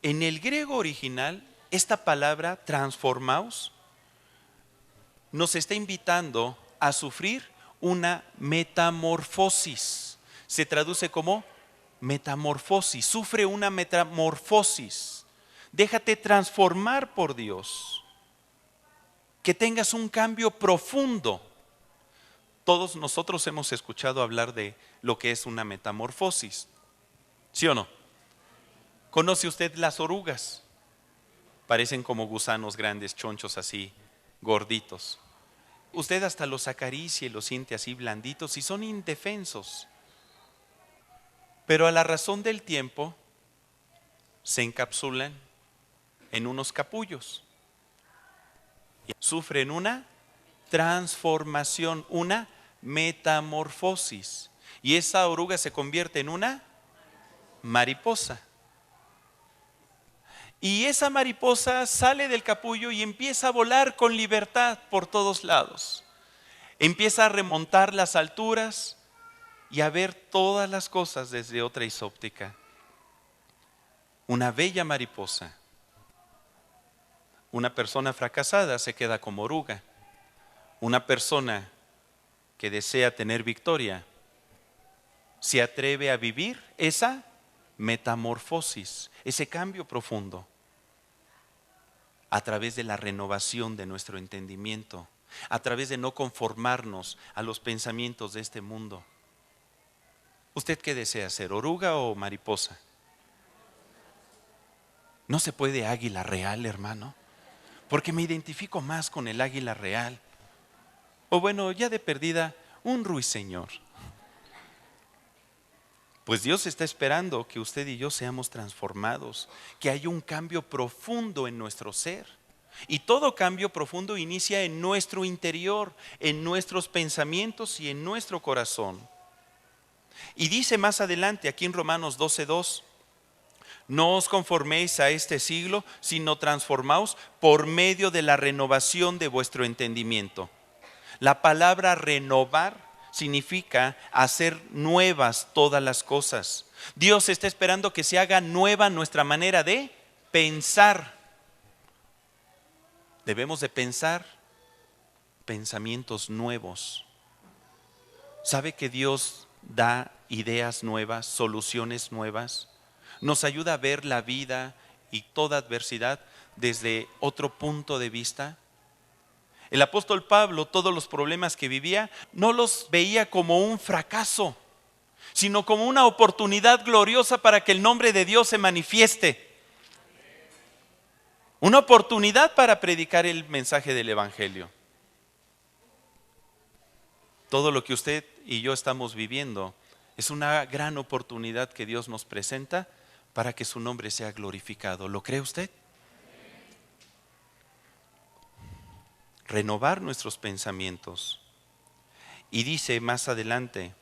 En el griego original, esta palabra transformaos nos está invitando a sufrir una metamorfosis. Se traduce como metamorfosis. Sufre una metamorfosis. Déjate transformar por Dios. Que tengas un cambio profundo. Todos nosotros hemos escuchado hablar de lo que es una metamorfosis. ¿Sí o no? ¿Conoce usted las orugas? Parecen como gusanos grandes, chonchos así, gorditos. Usted hasta los acaricia y los siente así blanditos y son indefensos. Pero a la razón del tiempo se encapsulan en unos capullos. Y sufren una transformación, una metamorfosis. Y esa oruga se convierte en una mariposa. Y esa mariposa sale del capullo y empieza a volar con libertad por todos lados. Empieza a remontar las alturas y a ver todas las cosas desde otra isóptica. Una bella mariposa. Una persona fracasada se queda como oruga. Una persona que desea tener victoria se atreve a vivir esa metamorfosis, ese cambio profundo, a través de la renovación de nuestro entendimiento, a través de no conformarnos a los pensamientos de este mundo. ¿Usted qué desea ser, oruga o mariposa? No se puede águila real, hermano, porque me identifico más con el águila real. O bueno, ya de perdida, un ruiseñor. Pues Dios está esperando que usted y yo seamos transformados, que haya un cambio profundo en nuestro ser. Y todo cambio profundo inicia en nuestro interior, en nuestros pensamientos y en nuestro corazón. Y dice más adelante, aquí en Romanos 12:2, no os conforméis a este siglo, sino transformaos por medio de la renovación de vuestro entendimiento. La palabra renovar significa hacer nuevas todas las cosas. Dios está esperando que se haga nueva nuestra manera de pensar. Debemos de pensar pensamientos nuevos. ¿Sabe que Dios da ideas nuevas, soluciones nuevas? Nos ayuda a ver la vida y toda adversidad desde otro punto de vista. El apóstol Pablo, todos los problemas que vivía, no los veía como un fracaso, sino como una oportunidad gloriosa para que el nombre de Dios se manifieste. Una oportunidad para predicar el mensaje del Evangelio. Todo lo que usted y yo estamos viviendo es una gran oportunidad que Dios nos presenta para que su nombre sea glorificado. ¿Lo cree usted? Renovar nuestros pensamientos. Y dice más adelante,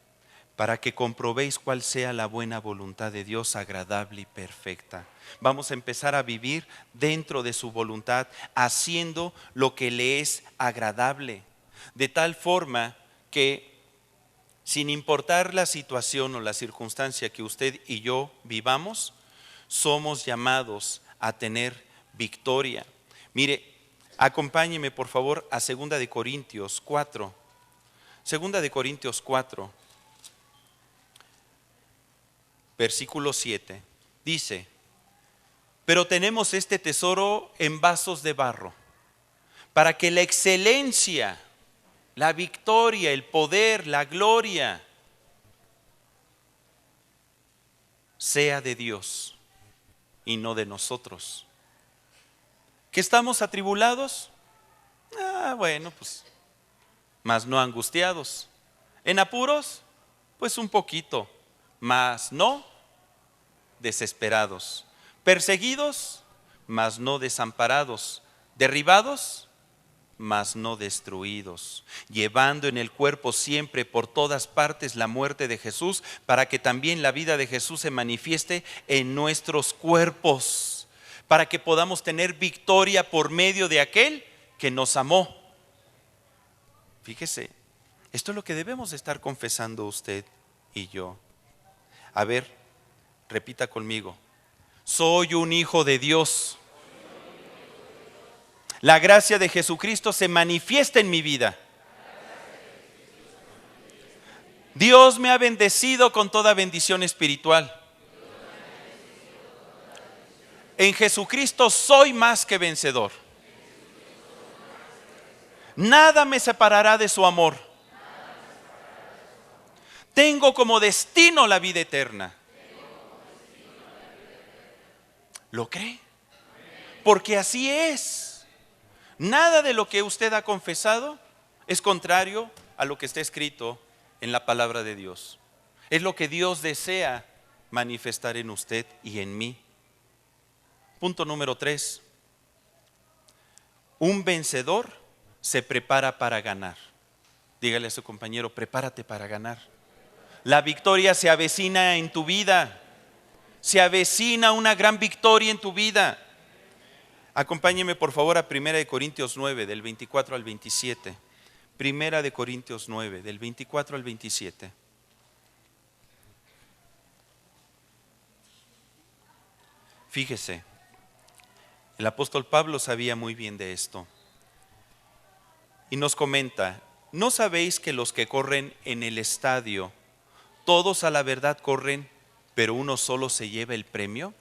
para que comprobéis cuál sea la buena voluntad de Dios, agradable y perfecta. Vamos a empezar a vivir dentro de su voluntad, haciendo lo que le es agradable, de tal forma que sin importar la situación o la circunstancia que usted y yo vivamos, somos llamados a tener victoria. Mire, acompáñeme por favor a 2 de Corintios 4. 2 de Corintios 4, versículo 7. Dice, pero tenemos este tesoro en vasos de barro, para que la excelencia, la victoria, el poder, la gloria sea de Dios y no de nosotros. ¿Que estamos atribulados? Bueno, pues, mas no angustiados. ¿En apuros? Pues un poquito, mas no desesperados. ¿Perseguidos? Mas no desamparados. ¿Derribados? mas no destruidos, llevando en el cuerpo siempre por todas partes la muerte de Jesús, para que también la vida de Jesús se manifieste en nuestros cuerpos, para que podamos tener victoria por medio de aquel que nos amó. Fíjese, esto es lo que debemos estar confesando usted y yo. A ver, repita conmigo: soy un hijo de Dios. La gracia de Jesucristo se manifiesta en mi vida. Dios me ha bendecido con toda bendición espiritual. En Jesucristo soy más que vencedor. Nada me separará de su amor. Tengo como destino la vida eterna. ¿Lo cree? Porque así es. Nada de lo que usted ha confesado es contrario a lo que está escrito en la palabra de Dios. Es lo que Dios desea manifestar en usted y en mí. Punto número 3. Un vencedor se prepara para ganar. Dígale a su compañero: prepárate para ganar. La victoria se avecina en tu vida. Se avecina una gran victoria en tu vida. Acompáñeme por favor a 1 Corintios 9, del 24 al 27. 1 Corintios 9, del 24 al 27. Fíjese, el apóstol Pablo sabía muy bien de esto. Y nos comenta: ¿no sabéis que los que corren en el estadio, todos a la verdad corren, pero uno solo se lleva el premio?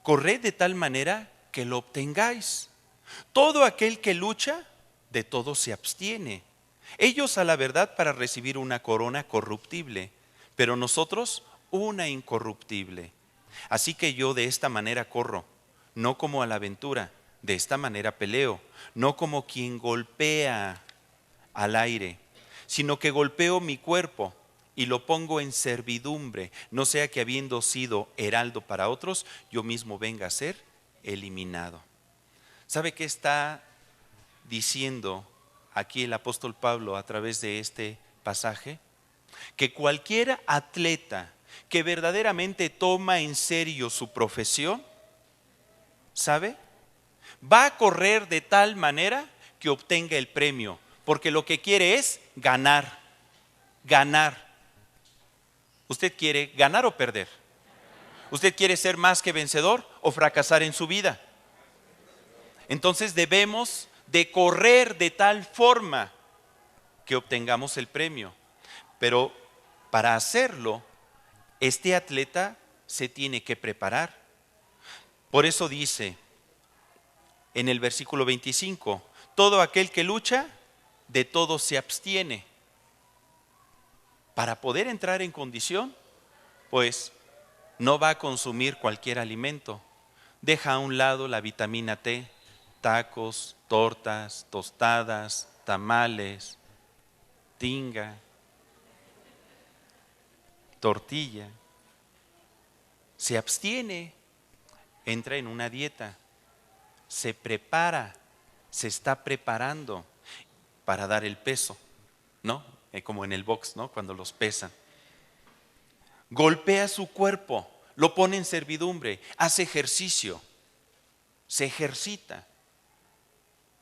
Corred de tal manera que lo obtengáis. Todo aquel que lucha, de todo se abstiene. Ellos a la verdad para recibir una corona corruptible, pero nosotros una incorruptible. Así que yo de esta manera corro, no como a la aventura, de esta manera peleo, no como quien golpea al aire, sino que golpeo mi cuerpo y lo pongo en servidumbre, no sea que habiendo sido heraldo para otros, yo mismo venga a ser eliminado. ¿Sabe qué está diciendo aquí el apóstol Pablo a través de este pasaje? Que cualquier atleta que verdaderamente toma en serio su profesión, ¿sabe? Va a correr de tal manera que obtenga el premio, porque lo que quiere es ganar, ganar. ¿Usted quiere ganar o perder? ¿Usted quiere ser más que vencedor o fracasar en su vida? Entonces debemos de correr de tal forma que obtengamos el premio. Pero para hacerlo, este atleta se tiene que preparar. Por eso dice en el versículo 25: todo aquel que lucha, de todo se abstiene. Para poder entrar en condición, pues no va a consumir cualquier alimento. Deja a un lado la vitamina T, tacos, tortas, tostadas, tamales, tinga, tortilla. Se abstiene, entra en una dieta, se prepara, se está preparando para dar el peso, ¿no? Como en el box, ¿no? Cuando los pesan. Golpea su cuerpo, lo pone en servidumbre, hace ejercicio, se ejercita.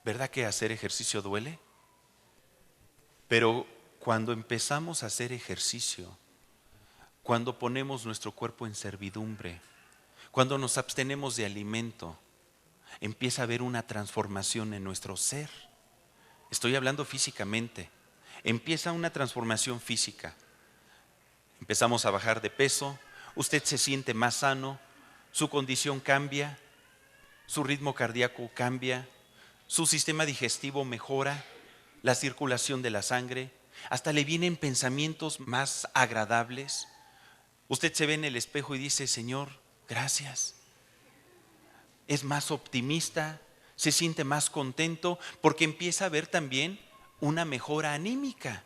¿Verdad que hacer ejercicio duele? Pero cuando empezamos a hacer ejercicio, cuando ponemos nuestro cuerpo en servidumbre, cuando nos abstenemos de alimento, empieza a haber una transformación en nuestro ser. Estoy hablando físicamente. Empieza una transformación física. Empezamos a bajar de peso, usted se siente más sano, su condición cambia, su ritmo cardíaco cambia, su sistema digestivo mejora, la circulación de la sangre, hasta le vienen pensamientos más agradables. Usted se ve en el espejo y dice: Señor, gracias. Es más optimista, se siente más contento, porque empieza a ver también una mejora anímica.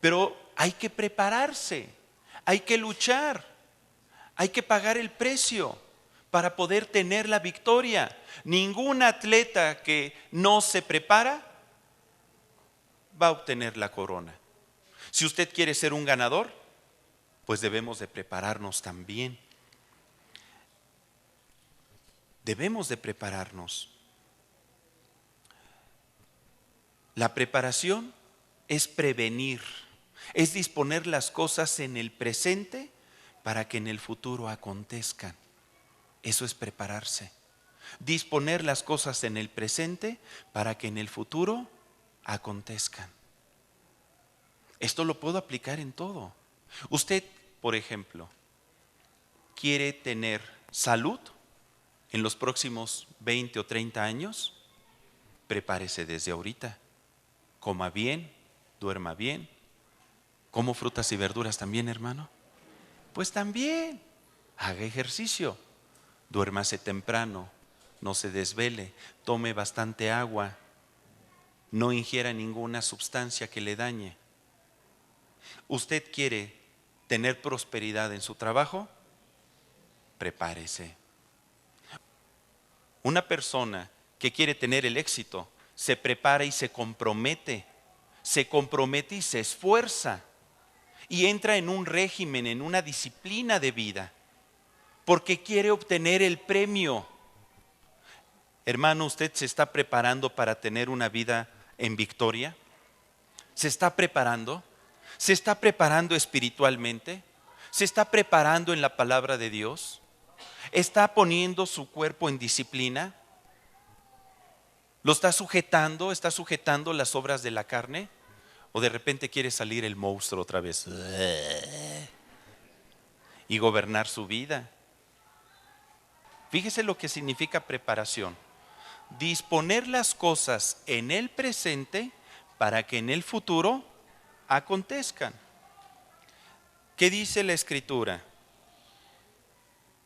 Pero hay que prepararse, hay que luchar, hay que pagar el precio para poder tener la victoria. Ningún atleta que no se prepara va a obtener la corona. Si usted quiere ser un ganador, pues debemos de prepararnos también. Debemos de prepararnos. La preparación es prevenir, es disponer las cosas en el presente para que en el futuro acontezcan. Eso es prepararse. Disponer las cosas en el presente para que en el futuro acontezcan. Esto lo puedo aplicar en todo. Usted, por ejemplo, quiere tener salud en los próximos 20 o 30 años, prepárese desde ahorita. Coma bien, duerma bien. ¿Como frutas y verduras también, hermano? Pues también, haga ejercicio, duérmase temprano, no se desvele, tome bastante agua, no ingiera ninguna sustancia que le dañe. ¿Usted quiere tener prosperidad en su trabajo? Prepárese. Una persona que quiere tener el éxito se prepara y se compromete y se esfuerza y entra en un régimen, en una disciplina de vida, porque quiere obtener el premio. Hermano, ¿usted se está preparando para tener una vida en victoria? ¿Se está preparando? ¿Se está preparando espiritualmente? ¿Se está preparando en la palabra de Dios? ¿Está poniendo su cuerpo en disciplina? ¿Lo está sujetando? ¿Está sujetando las obras de la carne? ¿O de repente quiere salir el monstruo otra vez y gobernar su vida? Fíjese lo que significa preparación. Disponer las cosas en el presente para que en el futuro acontezcan. ¿Qué dice la Escritura?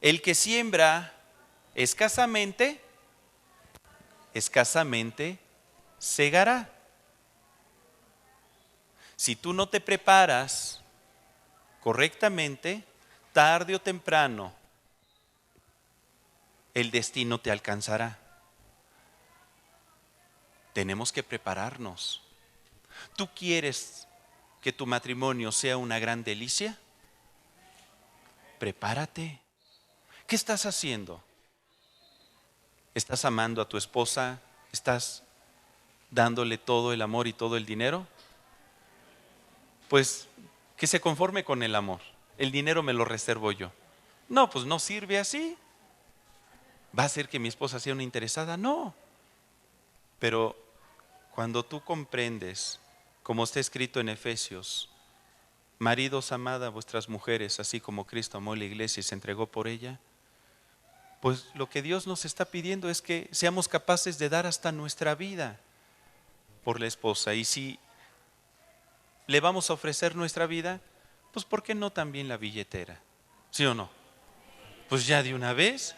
El que siembra escasamente segará. Si tú no te preparas correctamente, tarde o temprano, el destino te alcanzará. Tenemos que prepararnos. ¿Tú quieres que tu matrimonio sea una gran delicia? Prepárate. ¿Qué estás haciendo? ¿Estás amando a tu esposa? ¿Estás dándole todo el amor y todo el dinero? Pues que se conforme con el amor. El dinero me lo reservo yo. No, pues no sirve así. ¿Va a hacer que mi esposa sea una interesada? No. Pero cuando tú comprendes, como está escrito en Efesios, maridos, amad a vuestras mujeres, así como Cristo amó la iglesia y se entregó por ella, pues lo que Dios nos está pidiendo es que seamos capaces de dar hasta nuestra vida por la esposa. Y si le vamos a ofrecer nuestra vida, pues ¿por qué no también la billetera? ¿Sí o no? Pues ya de una vez,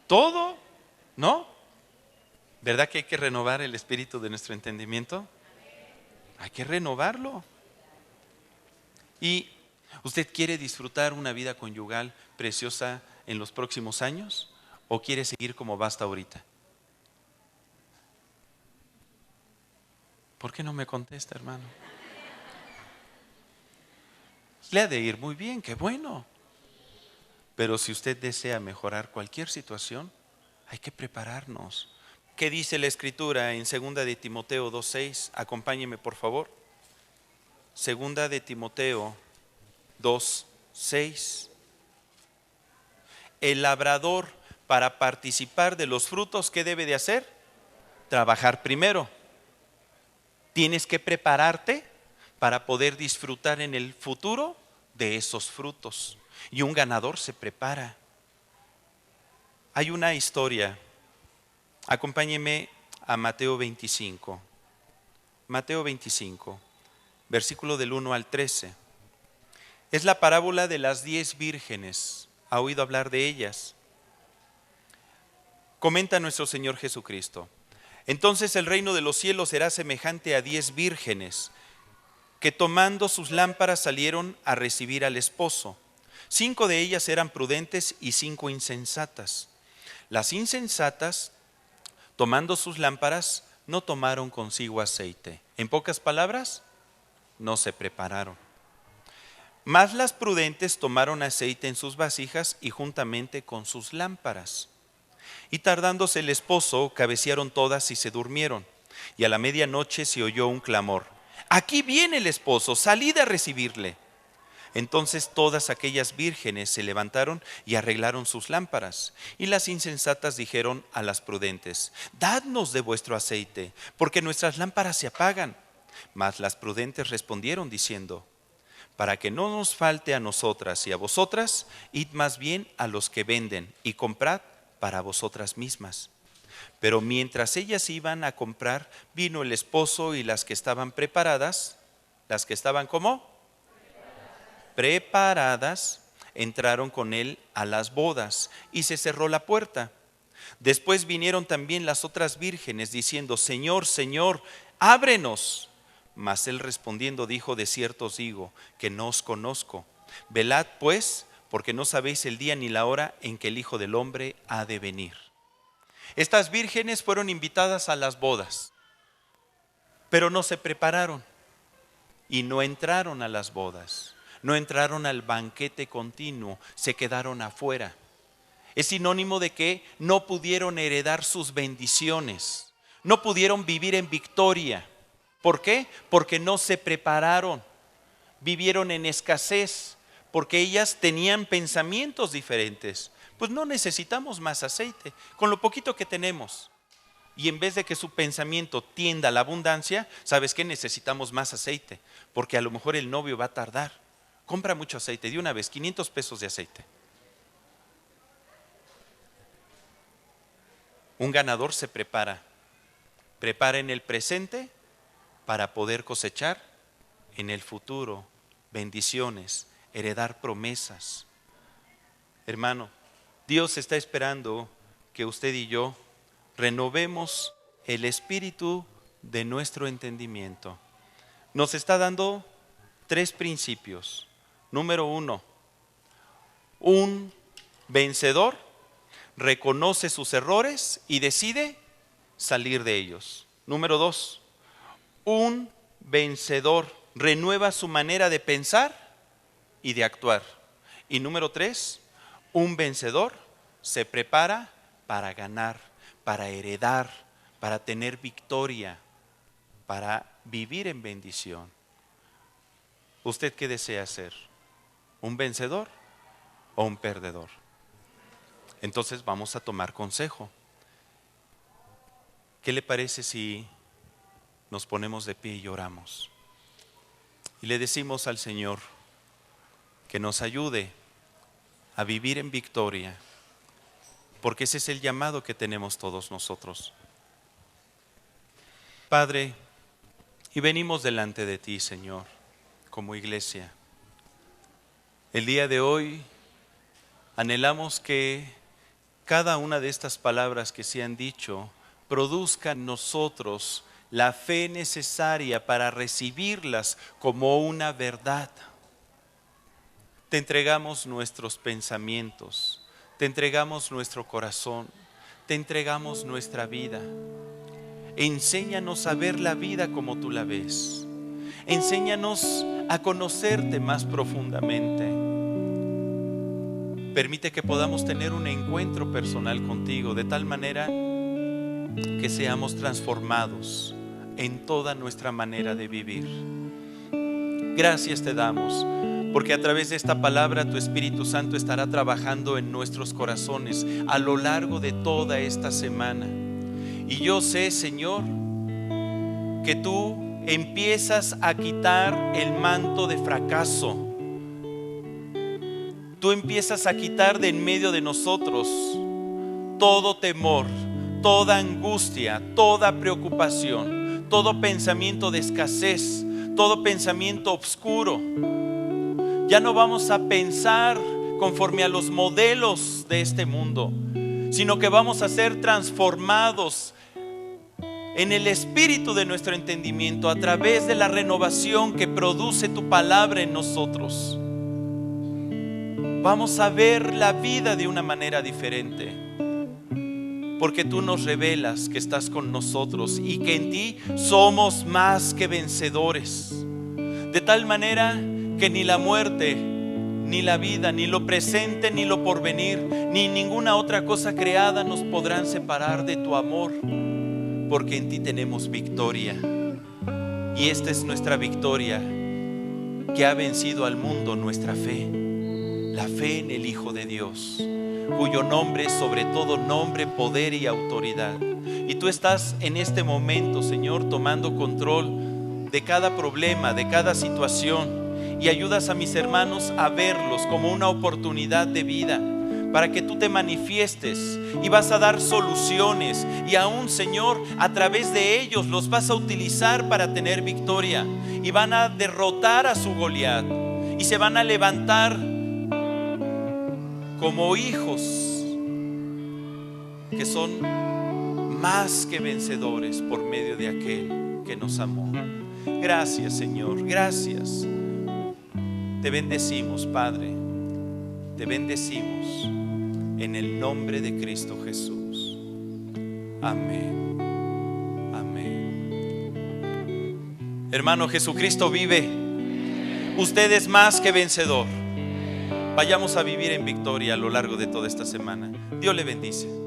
todo, ¿no? ¿Verdad que hay que renovar el espíritu de nuestro entendimiento? Hay que renovarlo. ¿Y usted quiere disfrutar una vida conyugal preciosa en los próximos años? ¿O quiere seguir como va hasta ahorita? ¿Por qué no me contesta, hermano? Le ha de ir muy bien, qué bueno. Pero si usted desea mejorar cualquier situación, hay que prepararnos. ¿Qué dice la Escritura en 2 de Timoteo 2:6? Acompáñeme, por favor. 2 de Timoteo 2:6. El labrador, para participar de los frutos, ¿qué debe de hacer? Trabajar primero. Tienes que prepararte para poder disfrutar en el futuro de esos frutos. Y un ganador se prepara. Hay una historia. Acompáñeme a Mateo 25. Mateo 25, versículo del 1 al 13. Es la parábola de las 10 vírgenes. ¿Ha oído hablar de ellas? Comenta nuestro Señor Jesucristo. Entonces el reino de los cielos será semejante a 10 vírgenes que tomando sus lámparas salieron a recibir al esposo. 5 de ellas eran prudentes y 5 insensatas. Las insensatas, tomando sus lámparas, no tomaron consigo aceite. En pocas palabras, no se prepararon. Mas las prudentes tomaron aceite en sus vasijas y juntamente con sus lámparas. Y tardándose el esposo, cabecearon todas y se durmieron. Y a la medianoche se oyó un clamor: aquí viene el esposo, salid a recibirle. Entonces todas aquellas vírgenes se levantaron y arreglaron sus lámparas. Y las insensatas dijeron a las prudentes: dadnos de vuestro aceite, porque nuestras lámparas se apagan. Mas las prudentes respondieron diciendo: para que no nos falte a nosotras y a vosotras, id más bien a los que venden y comprad para vosotras mismas. Pero mientras ellas iban a comprar, vino el esposo, y las que estaban preparadas, las que estaban ¿cómo? Preparadas, entraron con él a las bodas, y se cerró la puerta. Después vinieron también las otras vírgenes, diciendo: Señor, Señor, ábrenos. Mas él respondiendo dijo: de cierto os digo que no os conozco. Velad pues, porque no sabéis el día ni la hora en que el Hijo del Hombre ha de venir. Estas vírgenes fueron invitadas a las bodas, pero no se prepararon y no entraron a las bodas, no entraron al banquete continuo, se quedaron afuera. Es sinónimo de que no pudieron heredar sus bendiciones, no pudieron vivir en victoria. ¿Por qué? Porque no se prepararon, vivieron en escasez, porque ellas tenían pensamientos diferentes. Pues no necesitamos más aceite, con lo poquito que tenemos. Y en vez de que su pensamiento tienda a la abundancia, ¿sabes qué? Necesitamos más aceite, porque a lo mejor el novio va a tardar. Compra mucho aceite, de una vez, 500 pesos de aceite. Un ganador se prepara en el presente para poder cosechar en el futuro bendiciones, heredar promesas. Hermano, Dios está esperando que usted y yo renovemos el espíritu de nuestro entendimiento. Nos está dando 3 principios. Número 1, un vencedor reconoce sus errores y decide salir de ellos. Número 2, un vencedor renueva su manera de pensar y de actuar. Y número 3, un vencedor se prepara para ganar, para heredar, para tener victoria, para vivir en bendición. ¿Usted qué desea ser? ¿Un vencedor o un perdedor? Entonces vamos a tomar consejo. ¿Qué le parece si nos ponemos de pie y oramos? Y le decimos al Señor que nos ayude a vivir en victoria, porque ese es el llamado que tenemos todos nosotros. Padre, y venimos delante de ti, Señor, como iglesia. El día de hoy anhelamos que cada una de estas palabras que se han dicho produzca en nosotros la fe necesaria para recibirlas como una verdad. Te entregamos nuestros pensamientos, te entregamos nuestro corazón, te entregamos nuestra vida. Enséñanos a ver la vida como tú la ves. Enséñanos a conocerte más profundamente. Permite que podamos tener un encuentro personal contigo, de tal manera que seamos transformados en toda nuestra manera de vivir. Gracias te damos, porque a través de esta palabra tu Espíritu Santo estará trabajando en nuestros corazones a lo largo de toda esta semana. Y yo sé, Señor, que tú empiezas a quitar el manto de fracaso. Tú empiezas a quitar de en medio de nosotros todo temor, toda angustia, toda preocupación, todo pensamiento de escasez, todo pensamiento oscuro. Ya no vamos a pensar conforme a los modelos de este mundo, sino que vamos a ser transformados en el espíritu de nuestro entendimiento a través de la renovación que produce tu palabra en nosotros. vamos a ver la vida de una manera diferente. Porque tú nos revelas que estás con nosotros y que en ti somos más que vencedores. De tal manera que ni la muerte, ni la vida, ni lo presente, ni lo porvenir, ni ninguna otra cosa creada nos podrán separar de tu amor. Porque en ti tenemos victoria. Y esta es nuestra victoria, que ha vencido al mundo, nuestra fe. La fe en el Hijo de Dios, cuyo nombre es sobre todo nombre, poder y autoridad. Y tú estás en este momento, Señor, tomando control de cada problema, de cada situación, y ayudas a mis hermanos a verlos como una oportunidad de vida, para que tú te manifiestes y vas a dar soluciones, y aún, Señor, a través de ellos los vas a utilizar para tener victoria, y van a derrotar a su Goliat, y se van a levantar como hijos que son más que vencedores por medio de aquel que nos amó. Gracias, Señor, gracias. Te bendecimos, Padre, te bendecimos en el nombre de Cristo Jesús. Amén. Amén. Hermano, Jesucristo vive. Usted es más que vencedor. Vayamos a vivir en victoria a lo largo de toda esta semana. Dios le bendice.